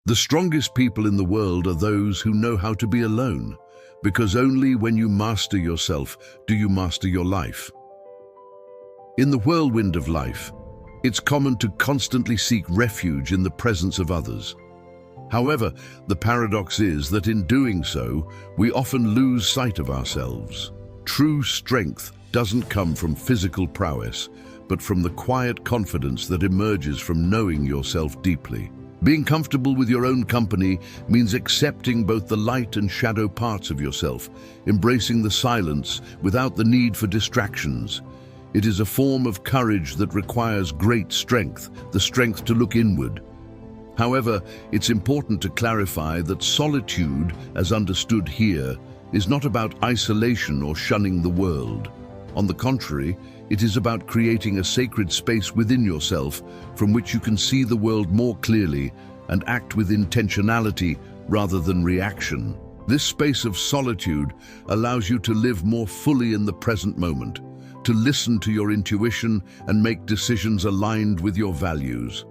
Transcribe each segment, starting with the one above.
The strongest people in the world are those who know how to be alone, because only when you master yourself do you master your life. In the whirlwind of life, it's common to constantly seek refuge in the presence of others. However, the paradox is that in doing so, we often lose sight of ourselves. True strength doesn't come from physical prowess, but from the quiet confidence that emerges from knowing yourself deeply. Being comfortable with your own company means accepting both the light and shadow parts of yourself, embracing the silence without the need for distractions. It is a form of courage that requires great strength, the strength to look inward. However, it's important to clarify that solitude, as understood here, is not about isolation or shunning the world. On the contrary, it is about creating a sacred space within yourself from which you can see the world more clearly and act with intentionality rather than reaction. This space of solitude allows you to live more fully in the present moment, to listen to your intuition and make decisions aligned with your values.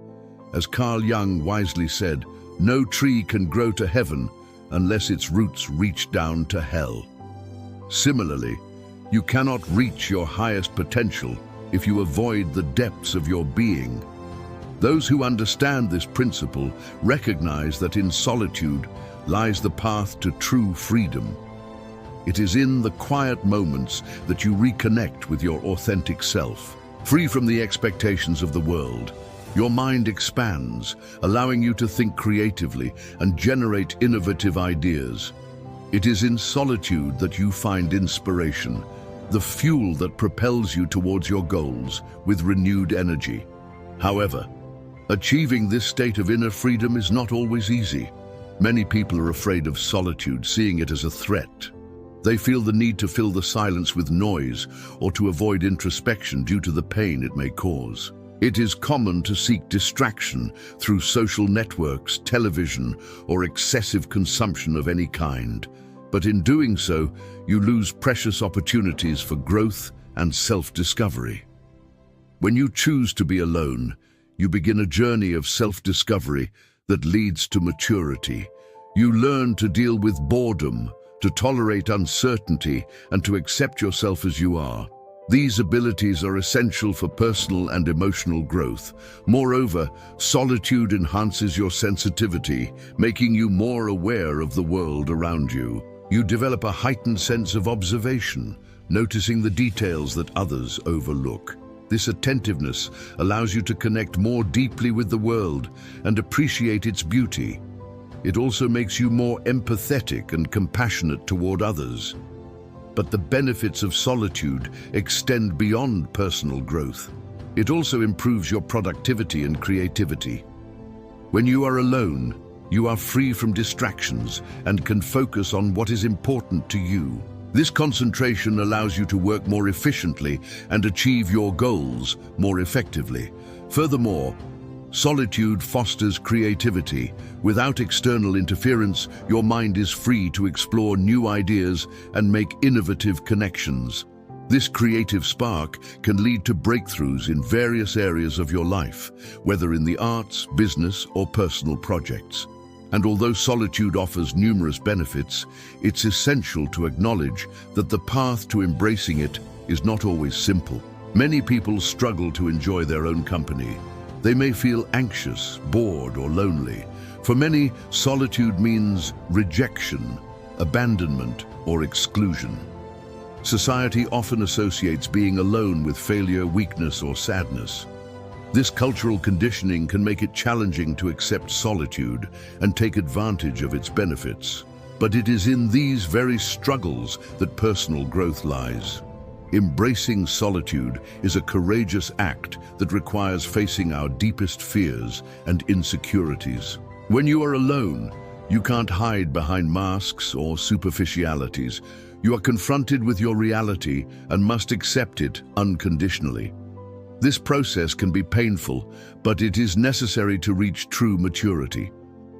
As Carl Jung wisely said, no tree can grow to heaven unless its roots reach down to hell. Similarly, you cannot reach your highest potential if you avoid the depths of your being. Those who understand this principle recognize that in solitude lies the path to true freedom. It is in the quiet moments that you reconnect with your authentic self. Free from the expectations of the world, your mind expands, allowing you to think creatively and generate innovative ideas. It is in solitude that you find inspiration, the fuel that propels you towards your goals with renewed energy. However, achieving this state of inner freedom is not always easy. Many people are afraid of solitude, seeing it as a threat. They feel the need to fill the silence with noise or to avoid introspection due to the pain it may cause. It is common to seek distraction through social networks, television, or excessive consumption of any kind. But in doing so, you lose precious opportunities for growth and self-discovery. When you choose to be alone, you begin a journey of self-discovery that leads to maturity. You learn to deal with boredom, to tolerate uncertainty, and to accept yourself as you are. These abilities are essential for personal and emotional growth. Moreover, solitude enhances your sensitivity, making you more aware of the world around you. You develop a heightened sense of observation, noticing the details that others overlook. This attentiveness allows you to connect more deeply with the world and appreciate its beauty. It also makes you more empathetic and compassionate toward others. But the benefits of solitude extend beyond personal growth. It also improves your productivity and creativity. When you are alone, you are free from distractions and can focus on what is important to you. This concentration allows you to work more efficiently and achieve your goals more effectively. Furthermore, solitude fosters creativity. Without external interference, your mind is free to explore new ideas and make innovative connections. This creative spark can lead to breakthroughs in various areas of your life, whether in the arts, business, or personal projects. And although solitude offers numerous benefits, it's essential to acknowledge that the path to embracing it is not always simple. Many people struggle to enjoy their own company. They may feel anxious, bored, or lonely. For many, solitude means rejection, abandonment, or exclusion. Society often associates being alone with failure, weakness, or sadness. This cultural conditioning can make it challenging to accept solitude and take advantage of its benefits. But it is in these very struggles that personal growth lies. Embracing solitude is a courageous act that requires facing our deepest fears and insecurities. When you are alone, you can't hide behind masks or superficialities. You are confronted with your reality and must accept it unconditionally. This process can be painful, but it is necessary to reach true maturity.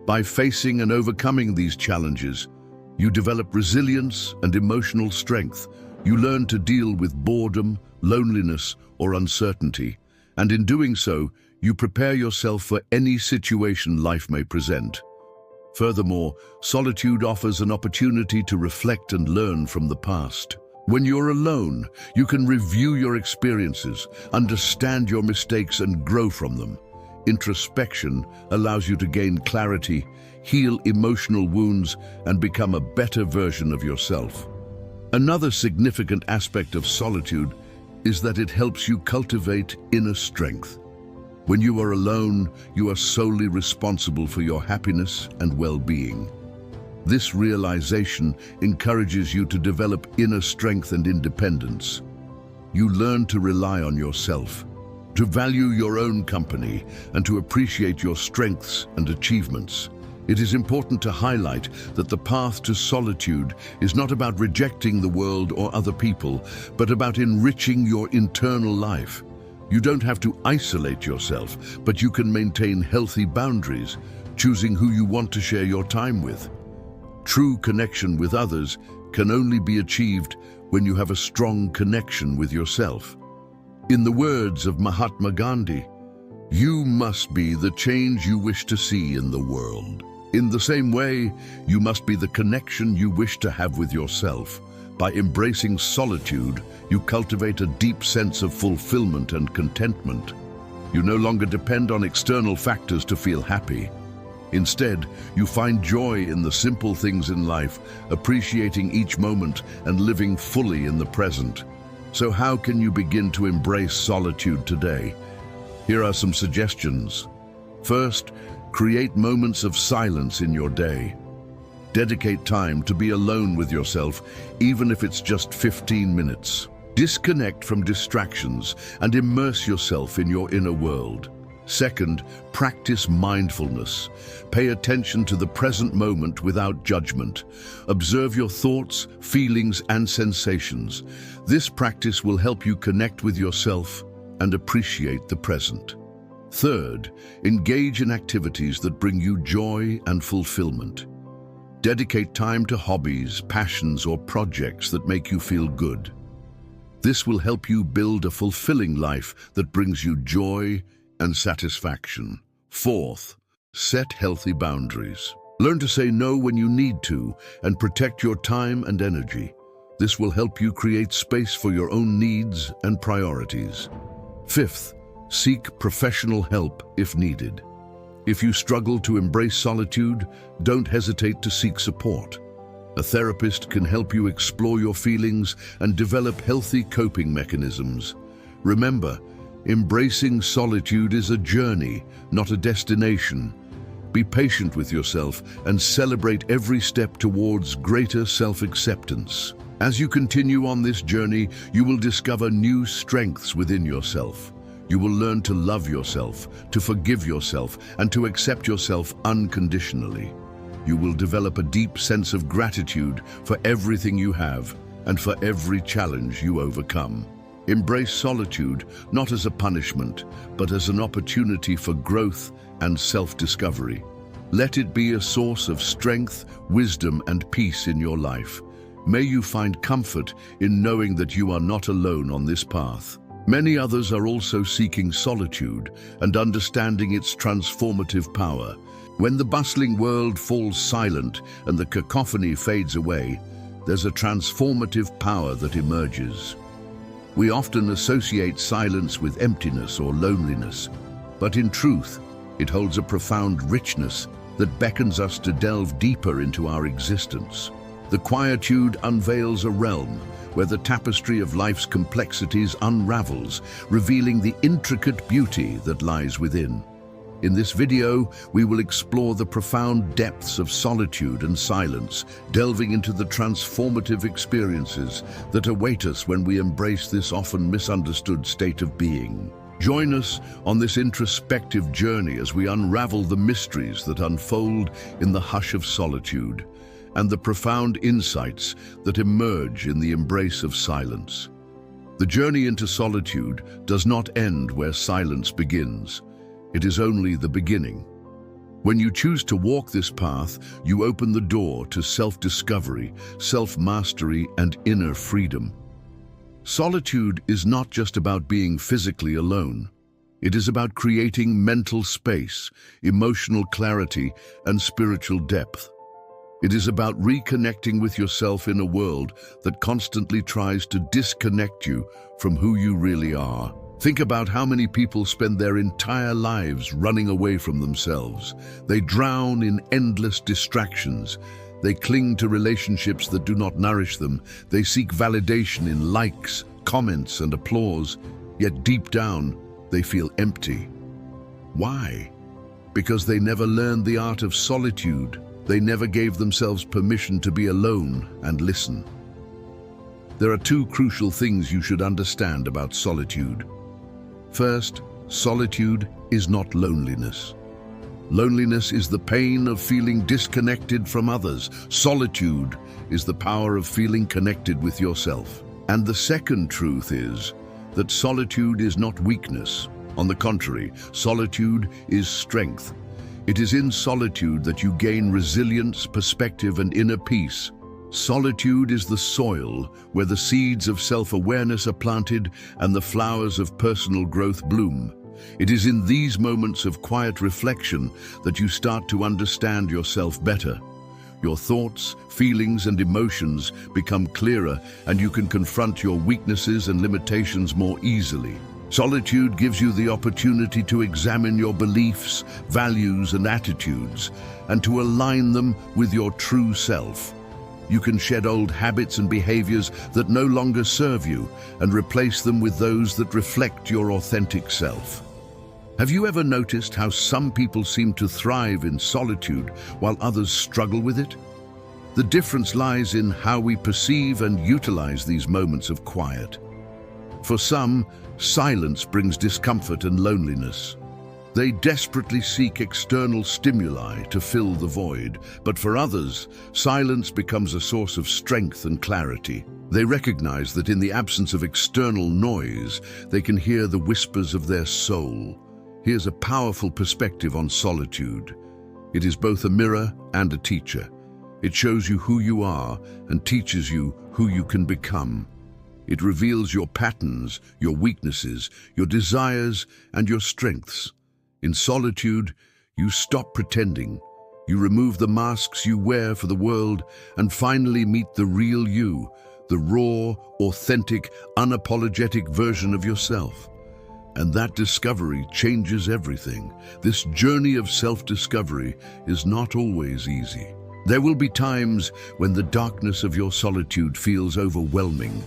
By facing and overcoming these challenges, you develop resilience and emotional strength. You learn to deal with boredom, loneliness, or uncertainty, and in doing so, you prepare yourself for any situation life may present. Furthermore, solitude offers an opportunity to reflect and learn from the past. When you're alone, you can review your experiences, understand your mistakes, and grow from them. Introspection allows you to gain clarity, heal emotional wounds, and become a better version of yourself. Another significant aspect of solitude is that it helps you cultivate inner strength. When you are alone, you are solely responsible for your happiness and well-being. This realization encourages you to develop inner strength and independence. You learn to rely on yourself, to value your own company, and to appreciate your strengths and achievements. It is important to highlight that the path to solitude is not about rejecting the world or other people, but about enriching your internal life. You don't have to isolate yourself, but you can maintain healthy boundaries, choosing who you want to share your time with. True connection with others can only be achieved when you have a strong connection with yourself. In the words of Mahatma Gandhi, "You must be the change you wish to see in the world." In the same way, you must be the connection you wish to have with yourself. By embracing solitude, you cultivate a deep sense of fulfillment and contentment. You no longer depend on external factors to feel happy. Instead, you find joy in the simple things in life, appreciating each moment and living fully in the present. So how can you begin to embrace solitude today? Here are some suggestions. First, create moments of silence in your day. Dedicate time to be alone with yourself, even if it's just 15 minutes. Disconnect from distractions and immerse yourself in your inner world. Second, practice mindfulness. Pay attention to the present moment without judgment. Observe your thoughts, feelings, and sensations. This practice will help you connect with yourself and appreciate the present. Third, engage in activities that bring you joy and fulfillment. Dedicate time to hobbies, passions, or projects that make you feel good. This will help you build a fulfilling life that brings you joy and satisfaction. Fourth, set healthy boundaries. Learn to say no when you need to and protect your time and energy. This will help you create space for your own needs and priorities. Fifth, seek professional help if needed. If you struggle to embrace solitude, don't hesitate to seek support. A therapist can help you explore your feelings and develop healthy coping mechanisms. Remember, embracing solitude is a journey, not a destination. Be patient with yourself and celebrate every step towards greater self-acceptance. As you continue on this journey, you will discover new strengths within yourself. You will learn to love yourself, to forgive yourself, and to accept yourself unconditionally. You will develop a deep sense of gratitude for everything you have and for every challenge you overcome. Embrace solitude not as a punishment, but as an opportunity for growth and self-discovery. Let it be a source of strength, wisdom, and peace in your life. May you find comfort in knowing that you are not alone on this path. Many others are also seeking solitude and understanding its transformative power. When the bustling world falls silent and the cacophony fades away, there's a transformative power that emerges. We often associate silence with emptiness or loneliness, but in truth, it holds a profound richness that beckons us to delve deeper into our existence. The quietude unveils a realm where the tapestry of life's complexities unravels, revealing the intricate beauty that lies within. In this video, we will explore the profound depths of solitude and silence, delving into the transformative experiences that await us when we embrace this often misunderstood state of being. Join us on this introspective journey as we unravel the mysteries that unfold in the hush of solitude and the profound insights that emerge in the embrace of silence. The journey into solitude does not end where silence begins. It is only the beginning. When you choose to walk this path, you open the door to self-discovery, self-mastery, and inner freedom. Solitude is not just about being physically alone. It is about creating mental space, emotional clarity, and spiritual depth. It is about reconnecting with yourself in a world that constantly tries to disconnect you from who you really are. Think about how many people spend their entire lives running away from themselves. They drown in endless distractions. They cling to relationships that do not nourish them. They seek validation in likes, comments, and applause. Yet deep down, they feel empty. Why? Because they never learned the art of solitude. They never gave themselves permission to be alone and listen. There are two crucial things you should understand about solitude. First, solitude is not loneliness. Loneliness is the pain of feeling disconnected from others. Solitude is the power of feeling connected with yourself. And the second truth is that solitude is not weakness. On the contrary, solitude is strength. It is in solitude that you gain resilience, perspective, and inner peace. Solitude is the soil where the seeds of self-awareness are planted and the flowers of personal growth bloom. It is in these moments of quiet reflection that you start to understand yourself better. Your thoughts, feelings, and emotions become clearer, and you can confront your weaknesses and limitations more easily. Solitude gives you the opportunity to examine your beliefs, values, and attitudes, and to align them with your true self. You can shed old habits and behaviors that no longer serve you and replace them with those that reflect your authentic self. Have you ever noticed how some people seem to thrive in solitude while others struggle with it? The difference lies in how we perceive and utilize these moments of quiet. For some, silence brings discomfort and loneliness. They desperately seek external stimuli to fill the void, but for others, silence becomes a source of strength and clarity. They recognize that in the absence of external noise, they can hear the whispers of their soul. Here's a powerful perspective on solitude. It is both a mirror and a teacher. It shows you who you are and teaches you who you can become. It reveals your patterns, your weaknesses, your desires, and your strengths. In solitude, you stop pretending. You remove the masks you wear for the world and finally meet the real you, the raw, authentic, unapologetic version of yourself. And that discovery changes everything. This journey of self-discovery is not always easy. There will be times when the darkness of your solitude feels overwhelming,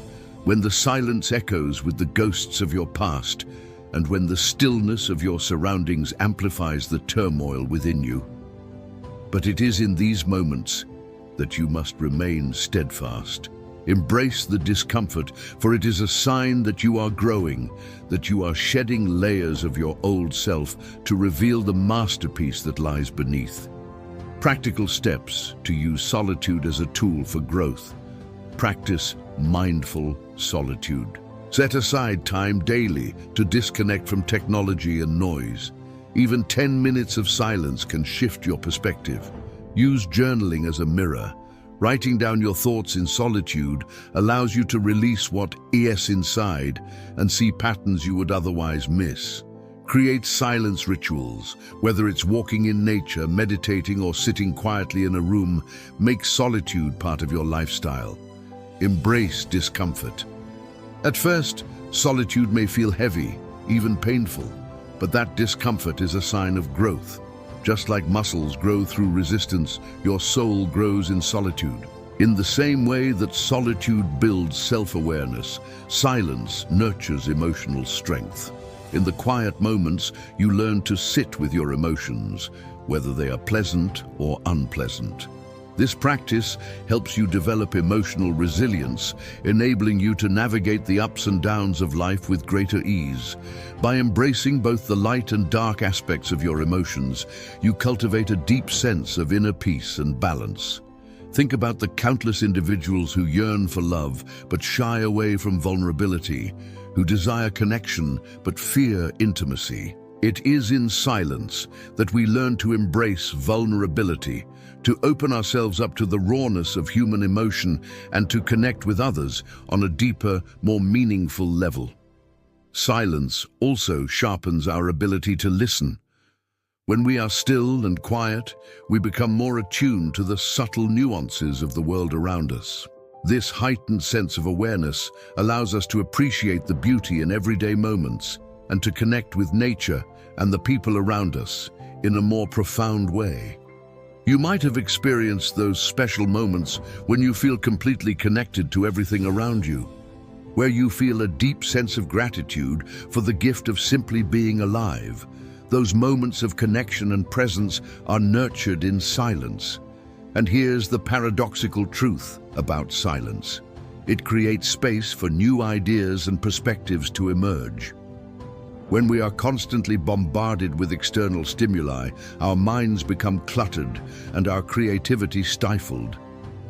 when the silence echoes with the ghosts of your past, and when the stillness of your surroundings amplifies the turmoil within you. But it is in these moments that you must remain steadfast. Embrace the discomfort, for it is a sign that you are growing, that you are shedding layers of your old self to reveal the masterpiece that lies beneath. Practical steps to use solitude as a tool for growth. Practice mindful solitude. Set aside time daily to disconnect from technology and noise. Even 10 minutes of silence can shift your perspective. Use journaling as a mirror. Writing down your thoughts in solitude allows you to release what is inside and see patterns you would otherwise miss. Create silence rituals, whether it's walking in nature, meditating, or sitting quietly in a room. Make solitude part of your lifestyle. Embrace discomfort. At first, solitude may feel heavy, even painful, but that discomfort is a sign of growth. Just like muscles grow through resistance, your soul grows in solitude. In the same way that solitude builds self-awareness, silence nurtures emotional strength. In the quiet moments, you learn to sit with your emotions, whether they are pleasant or unpleasant. This practice helps you develop emotional resilience, enabling you to navigate the ups and downs of life with greater ease. By embracing both the light and dark aspects of your emotions, you cultivate a deep sense of inner peace and balance. Think about the countless individuals who yearn for love but shy away from vulnerability, who desire connection but fear intimacy. It is in silence that we learn to embrace vulnerability, to open ourselves up to the rawness of human emotion, and to connect with others on a deeper, more meaningful level. Silence also sharpens our ability to listen. When we are still and quiet, we become more attuned to the subtle nuances of the world around us. This heightened sense of awareness allows us to appreciate the beauty in everyday moments and to connect with nature and the people around us in a more profound way. You might have experienced those special moments when you feel completely connected to everything around you, where you feel a deep sense of gratitude for the gift of simply being alive. Those moments of connection and presence are nurtured in silence. And here's the paradoxical truth about silence. It creates space for new ideas and perspectives to emerge. When we are constantly bombarded with external stimuli, our minds become cluttered and our creativity stifled.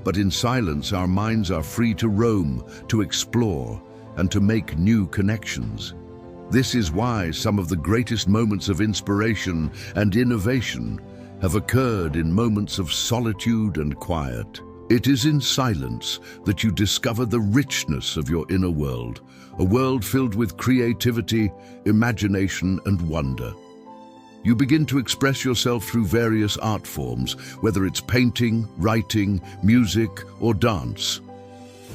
But in silence, our minds are free to roam, to explore, and to make new connections. This is why some of the greatest moments of inspiration and innovation have occurred in moments of solitude and quiet. It is in silence that you discover the richness of your inner world, a world filled with creativity, imagination, and wonder. You begin to express yourself through various art forms, whether it's painting, writing, music, or dance.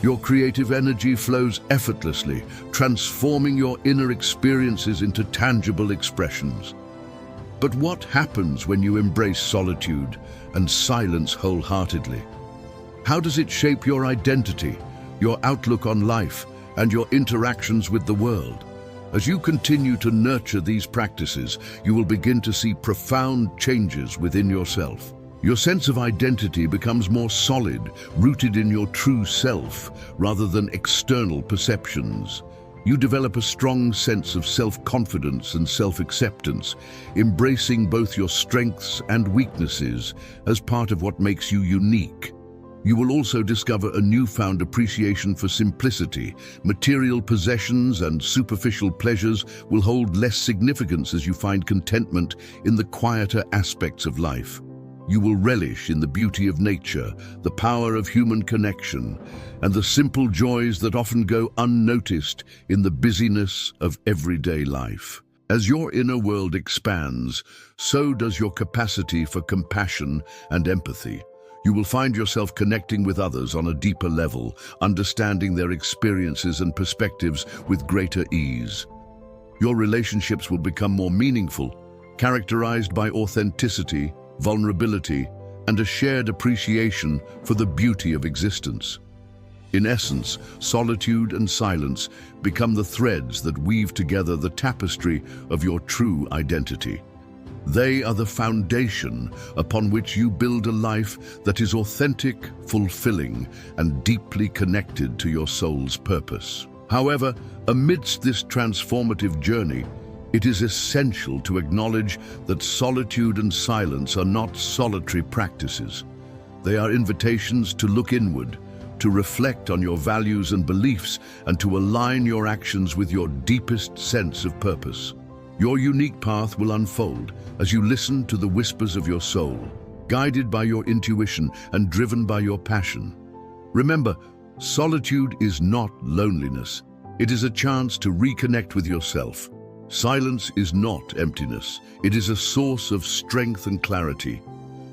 Your creative energy flows effortlessly, transforming your inner experiences into tangible expressions. But what happens when you embrace solitude and silence wholeheartedly? How does it shape your identity, your outlook on life, and your interactions with the world? As you continue to nurture these practices, you will begin to see profound changes within yourself. Your sense of identity becomes more solid, rooted in your true self, rather than external perceptions. You develop a strong sense of self-confidence and self-acceptance, embracing both your strengths and weaknesses as part of what makes you unique. You will also discover a newfound appreciation for simplicity. Material possessions and superficial pleasures will hold less significance as you find contentment in the quieter aspects of life. You will relish in the beauty of nature, the power of human connection, and the simple joys that often go unnoticed in the busyness of everyday life. As your inner world expands, so does your capacity for compassion and empathy. You will find yourself connecting with others on a deeper level, understanding their experiences and perspectives with greater ease. Your relationships will become more meaningful, characterized by authenticity, vulnerability, and a shared appreciation for the beauty of existence. In essence, solitude and silence become the threads that weave together the tapestry of your true identity. They are the foundation upon which you build a life that is authentic, fulfilling, and deeply connected to your soul's purpose. However, amidst this transformative journey, it is essential to acknowledge that solitude and silence are not solitary practices. They are invitations to look inward, to reflect on your values and beliefs, and to align your actions with your deepest sense of purpose. Your unique path will unfold as you listen to the whispers of your soul, guided by your intuition and driven by your passion. Remember, solitude is not loneliness. It is a chance to reconnect with yourself. Silence is not emptiness. It is a source of strength and clarity.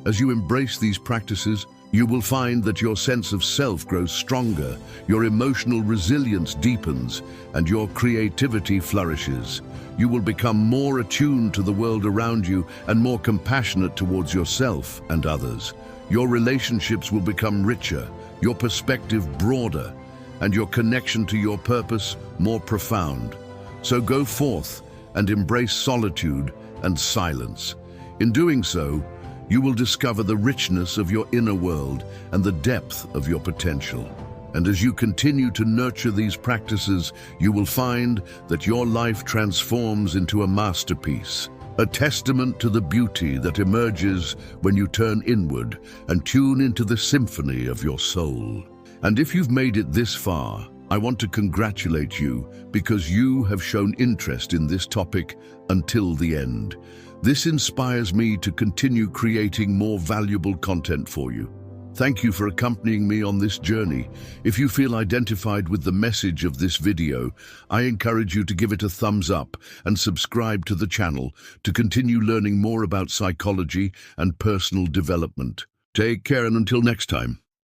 As you embrace these practices, you will find that your sense of self grows stronger, your emotional resilience deepens, and your creativity flourishes. You will become more attuned to the world around you and more compassionate towards yourself and others. Your relationships will become richer, your perspective broader, and your connection to your purpose more profound. So go forth and embrace solitude and silence. In doing so, you will discover the richness of your inner world and the depth of your potential. And as you continue to nurture these practices, you will find that your life transforms into a masterpiece, a testament to the beauty that emerges when you turn inward and tune into the symphony of your soul. And if you've made it this far, I want to congratulate you because you have shown interest in this topic until the end. This inspires me to continue creating more valuable content for you. Thank you for accompanying me on this journey. If you feel identified with the message of this video, I encourage you to give it a thumbs up and subscribe to the channel to continue learning more about psychology and personal development. Take care and until next time.